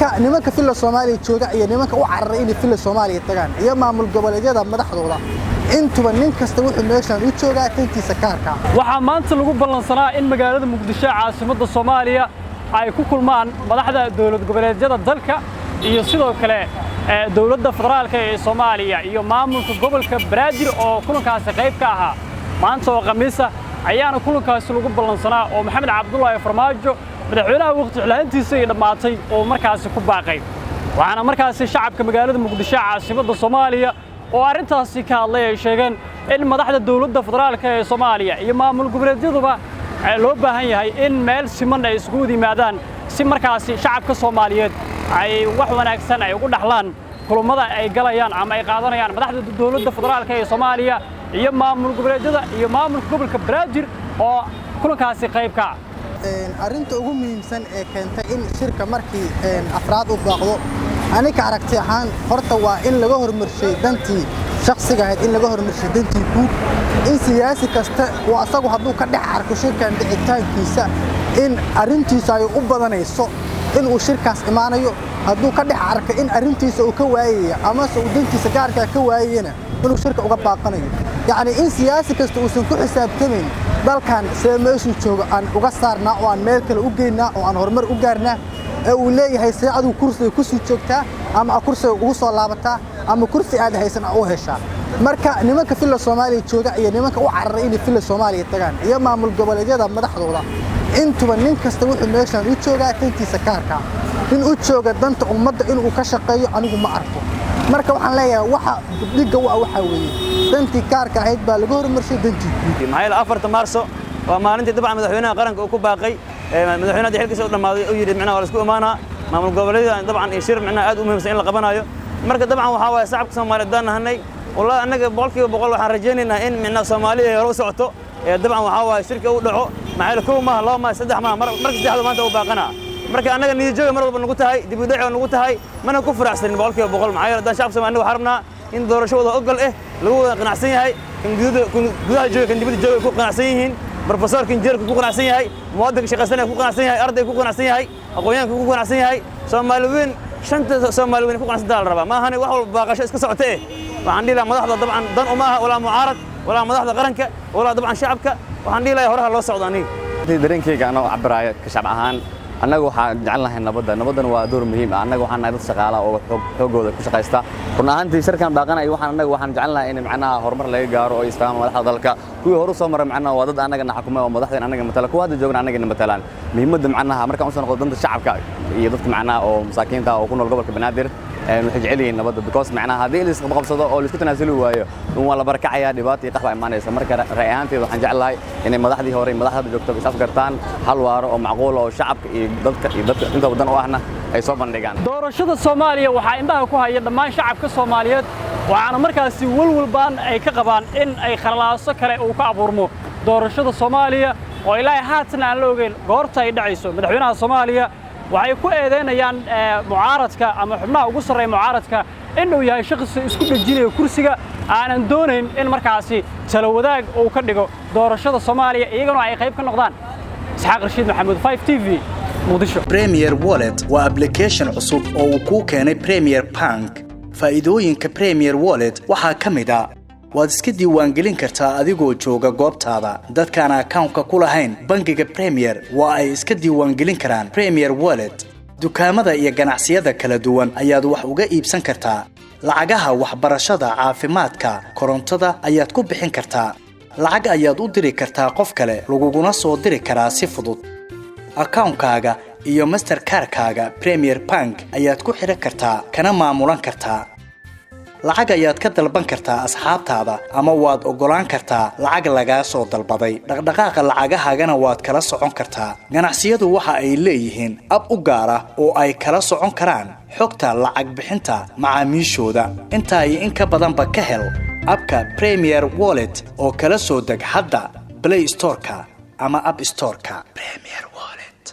nimanka filla Soomaaliya jooga iyo nimanka u cararay in filla Soomaaliya tagaan iyo maamul goboleedyada madaxdooda intuba nin kasta wuxuu meeshan u joogaa tantiisa kaarka waxa maanta lagu ballansanaa in magaalada Muqdisho caasimadda Soomaaliya ay ku kulmaan madaxda dawlad goboleedyada dalka iyo sidoo kale dawladda federaalka ee Soomaaliya iyo maamulka gobolka Banaadir oo kulankaas qayb ka ahaa maanta oo Khamiis ah ayaana kulankaas lagu ballansanaa oo Maxamed Cabdullaahi Farmaajo madaxweynaha waqti xilaayntiisa ay dhamaatay oo markaas ku baaqay waxaana markaas shacabka magaalada Muqdisho caasimadda Soomaaliya oo arintaasi ka hadlay ay sheegeen in madaxda dawladda federaalka ee Soomaaliya iyo maamul goboleedyaduba loo baahan yahay in meel siman ay isku yimaadaan si markaas shacabka Soomaaliyeed ay wax wanaagsan ay ugu dhaxlaan kulamada ay galayaan ama ay qaadanayaan madaxda dawladda federaalka ee Soomaaliya iyo maamul goboleedyada iyo maamulka gobolka Banaadir oo kulankaasi qayb ka arinta ugu muhiimsan ee keentay in shirka markii afraad u baaqdo aniga aragti ahaan horta waa in laga hormarshay dantii shakhsiga ahayd in laga hormarshay dantii guud in siyaasi kasta oo asagu hadduu ka dhex arko shirkan dhicitaankiisa in arintiisa ay u badanayso in uu shirkaas imaanayo hadduu ka dhex arko in arintiisa uu ka waayay ama uu dantiisa gaarka ka waayayna inuu shirka uga baaqanayo yani in siyaasi kasta uu san ku xisaabtamayn dalkan see meeshu jooga aan uga saarnaa oo aan meel kale u geynaa oo aan horumar u gaarnaa ee uu leeyahay see adigu kursiga ku sii joogtaa ama kursiga ugu soo laabataa ama kursi aad haysan u heshaa marka nimanka filla Soomaaliya jooga iyo nimanka u cararay in filla Soomaaliya tagaan iyo maamul goboleedyada madaxdooda intuba nin kasta wuxuu meeshan u joogaa tantiisa kaarka in u jooga danta ummadda inuu ka shaqeeyo anigu ma arko marka waxaan leeyahay waxa diga waxa weeye dantii kaarka ahayd baa laga hormarshay dantii guud maxay 4 Maarso waa maalintii dabcan madaxweynaha qaranka uu ku baaqay madaxweynaha xilkiisa u dhamaaday oo yiri macnaha wala isku imaana maamul goboleedyada dabcan ee shir macnaha aad u muhiimsan in la qabanayo marka dabcan waxa waay shacabka Soomaaliyeed danahanay والله anaga boqolkiiba boqol waxaan rajaynaynaa in macnaha Soomaaliya ay hor u socoto dabcan waxa waay shirka u dhaco maxay ku ma loo ma saddex ma marka saddexda maanta u baaqana marka anaga niyadjooga mar walba nagu tahay dib u dhac nagu tahay mana ku faraxsan boqolkiiba boqol maxay dad shacabka Soomaaliyeed waxaan in doorashada ogol lagu wada qanacsan yahay in gudaha jooga kan dibadda jooga ku qanacsan yihiin professorka injineerka ku qanacsan yahay muwaadinka shaqaysanaya ku qanacsan yahay ardayga ku qanacsan yahay aqoonyahanka ku qanacsan yahay Soomaaliyeed shanta Soomaaliyeed ku qanacsan dal raba ma ahani wax walba baaqasho iska socotee waxaan dhiilaa madaxda dabcan dan uma aha wala mucaarad wala madaxda qaranka wala dabcan shacabka waxaan dhiilaa horaha loo socdo aniga dareenkayga anoo cabiraaya ka shacab ahaan annagu waxaan jecelnahay nabadana waa door muhiim ah annagu waxaan nahay dad shaqaala oo xoogooda ku shaqaysta run ahaantii shirkan baaqanayo waxaan jecelnahay in macnaha horumar laga gaaro oo isfaham madaxda dalka kuwii hore soo maray macnaha waa dad annaga naxkumay oo madaxda annaga matala kuwa hadda joogna annaga matalaan muhiimadda macnaha markaan u soo noqdo danta shacabka iyo dadka macnaha oo masaakiinta oo ku nool gobolka Banaadir waxay jecelihiin nabadda because macnaha haddii la isku qabsado oo la isku tanaasuli waayo waa la barakacayaa dhibaato iyo qaxwa imaanaysa marka ra'yi ahaanteed waxaan jecelahay in madaxdii hore madaxda joogto isaf gartaan hal waaro oo macquul oo shacabka iyo dadka inta wadan u ahna ay soo bandhigaan doorashada Soomaaliya waxa indhaha ku haya dhammaan shacabka Soomaaliyeed waxaana markaasi walwalbaan ay ka qabaan in ay khalaaso kale uu ka abuurmo doorashada Soomaaliya oo ilaahay haatan aan la ogeyn goorta ay dhacayso madaxweynaha Soomaaliya waxay ku eedeynayaan mucaaradka ama xubnaha ugu sareeya mucaaradka inuu yahay shakhsi isku dhajinayo kursiga aanan doonayn in markaasi talo wadaag uu ka dhigo doorashada Soomaaliya iyagana ay qayb ka noqdaan Isxaaq Rashiid Maxamuud 5TV Muqdisho Premier Wallet waa application cusub oo uu ku keenay Premier Bank faa'iidooyinka Premier Wallet waxaa kamid ah waad iska diiwaangelin kartaa adigoo jooga goobtaada dadkaan account-ka ku lahayn bangiga Premier waa ay iska diiwaangelin karaan Premier Wallet dukaamada iyo ganacsiyada kala duwan ayaad wax uga iibsan kartaa lacagaha waxbarashada caafimaadka korontada ayaad ku bixin kartaa lacag ayaad u diri kartaa qof kale laguguna soo diri karaa si fudud account-kaaga iyo Mastercard-kaaga Premier Bank ayaad ku xiran kartaa kana maamulan kartaa lacag ayaad ka dalban kartaa asxaabtaada ama waad ogolaan kartaa lacag laga soo dalbaday dhaqdhaqaaqa lacagahaagana waad kala socon kartaa ganacsiyadu waxa ay leeyihiin ab u gaar ah oo ay kala socon karaan xogta lacag bixinta macaamiishooda inta ay in ka badanba ka hel abka Premier Wallet oo kala soo deg hadda Play Store-ka ama App Store-ka Premier